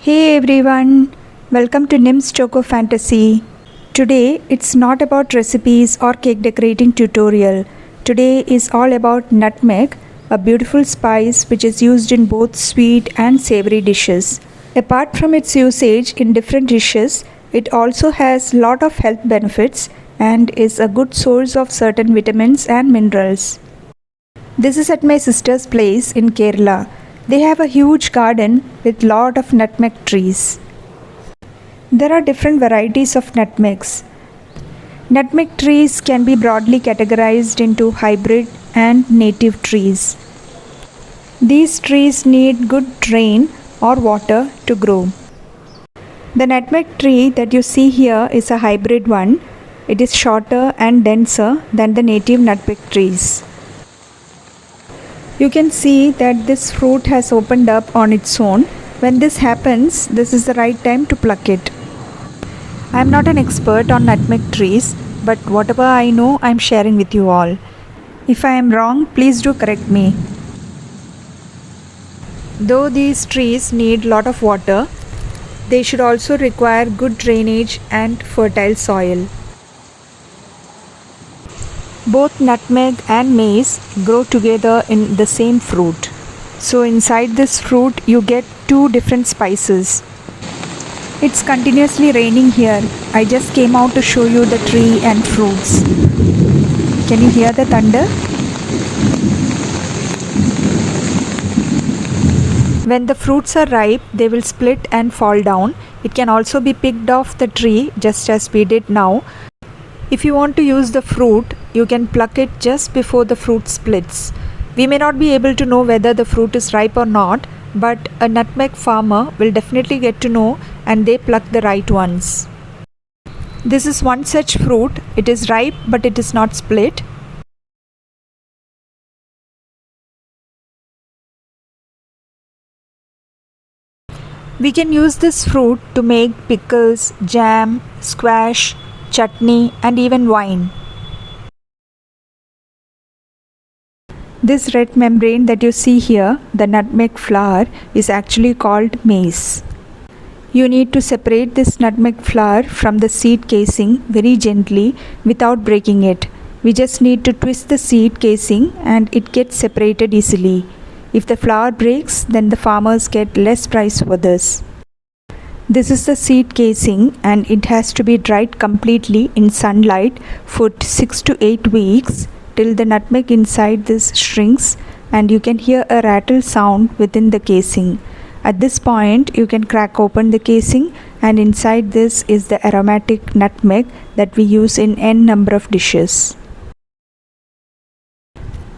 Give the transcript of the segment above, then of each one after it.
Hey everyone, welcome to Nim's Choco Fantasy. Today it's not about recipes or cake decorating tutorial. Today is all about nutmeg, a beautiful spice which is used in both sweet and savory dishes. Apart from its usage in different dishes, it also has lot of health benefits and is a good source of certain vitamins and minerals. This is at my sister's place in Kerala. They have a huge garden with lot of nutmeg trees. There are different varieties of nutmegs. Nutmeg trees can be broadly categorized into hybrid and native trees. These trees need good rain or water to grow. The nutmeg tree that you see here is a hybrid one. It is shorter and denser than the native nutmeg trees. You can see that this fruit has opened up on its own. When this happens, this is the right time to pluck it. I am not an expert on nutmeg trees, but whatever I know, I am sharing with you all. If I am wrong, please do correct me. Though these trees need lot of water, they should also require good drainage and fertile soil. Both nutmeg and mace grow together in the same fruit. So inside this fruit you get two different spices. It's continuously raining here. I just came out to show you the tree and fruits. Can you hear the thunder? When the fruits are ripe, they will split and fall down. It can also be picked off the tree just as we did now. If you want to use the fruit, you can pluck it just before the fruit splits. We may not be able to know whether the fruit is ripe or not, but a nutmeg farmer will definitely get to know and they pluck the right ones. This is one such fruit. It is ripe but it is not split. We can use this fruit to make pickles, jam, squash, chutney and even wine. This red membrane that you see here, the nutmeg flower, is actually called mace. You need to separate this nutmeg flower from the seed casing very gently without breaking it. We just need to twist the seed casing and it gets separated easily. If the flower breaks, then the farmers get less price for this. This is the seed casing and it has to be dried completely in sunlight for 6 to 8 weeks till the nutmeg inside this shrinks and you can hear a rattle sound within the casing. At this point you can crack open the casing and inside this is the aromatic nutmeg that we use in n number of dishes.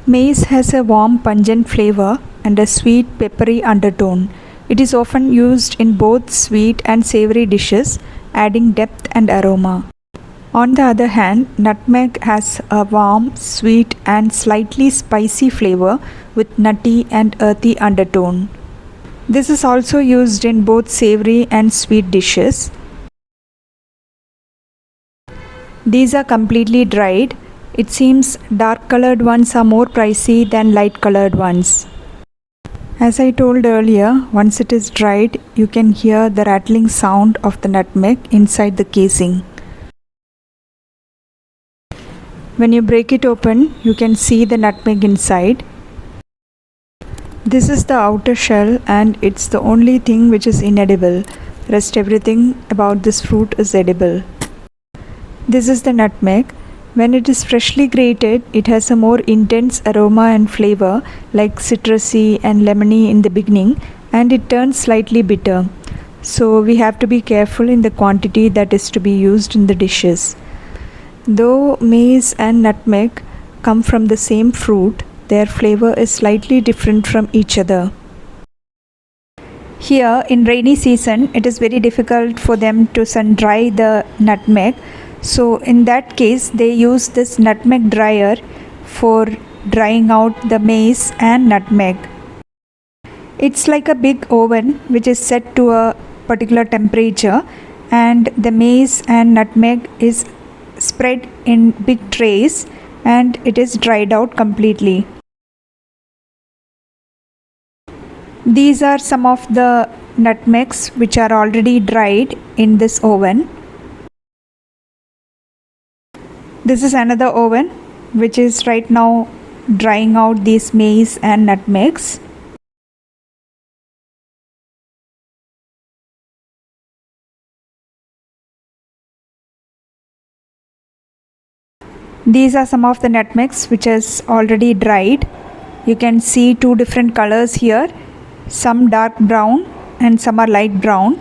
Mace has a warm pungent flavor and a sweet peppery undertone. It is often used in both sweet and savory dishes, adding depth and aroma. On the other hand, nutmeg has a warm, sweet and slightly spicy flavor with nutty and earthy undertone. This is also used in both savory and sweet dishes. These are completely dried. It seems dark colored ones are more pricey than light colored ones. As I told earlier, once it is dried, you can hear the rattling sound of the nutmeg inside the casing. When you break it open, you can see the nutmeg inside. This is the outer shell and it's the only thing which is inedible. Rest everything about this fruit is edible. This is the nutmeg. When it is freshly grated, it has a more intense aroma and flavor like citrusy and lemony in the beginning and it turns slightly bitter. So we have to be careful in the quantity that is to be used in the dishes. Though mace and nutmeg come from the same fruit, their flavor is slightly different from each other. Here in rainy season, it is very difficult for them to sun dry the nutmeg. So in that case, they use this nutmeg dryer for drying out the mace and nutmeg. It's like a big oven which is set to a particular temperature and the mace and nutmeg is spread in big trays and it is dried out completely. These are some of the nutmegs which are already dried in this oven. This is another oven which is right now drying out these mace and nutmegs. These are some of the nutmegs which is already dried. You can see two different colors here, some dark brown and some are light brown.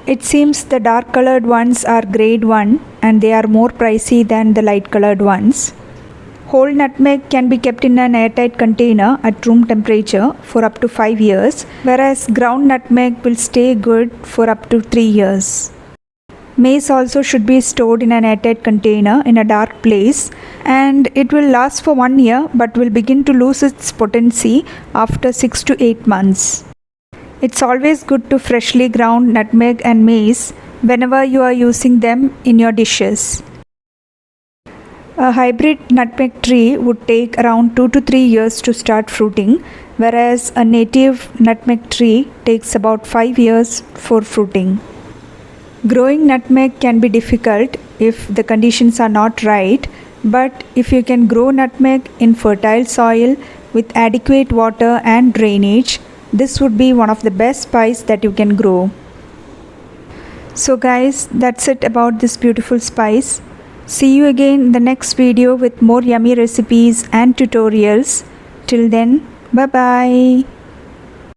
It seems the dark colored ones are grade 1 and they are more pricey than the light colored ones. Whole nutmeg can be kept in an airtight container at room temperature for up to 5 years, whereas ground nutmeg will stay good for up to 3 years. Mace also should be stored in an airtight container in a dark place, and it will last for 1 year but will begin to lose its potency after 6 to 8 months. It's always good to freshly ground nutmeg and mace whenever you are using them in your dishes. A hybrid nutmeg tree would take around 2 to 3 years to start fruiting, whereas a native nutmeg tree takes about 5 years for fruiting. Growing nutmeg can be difficult if the conditions are not right, but if you can grow nutmeg in fertile soil with adequate water and drainage, this would be one of the best spice that you can grow. So guys, that's it about this beautiful spice. See you again in the next video with more yummy recipes and tutorials. Till then, bye bye.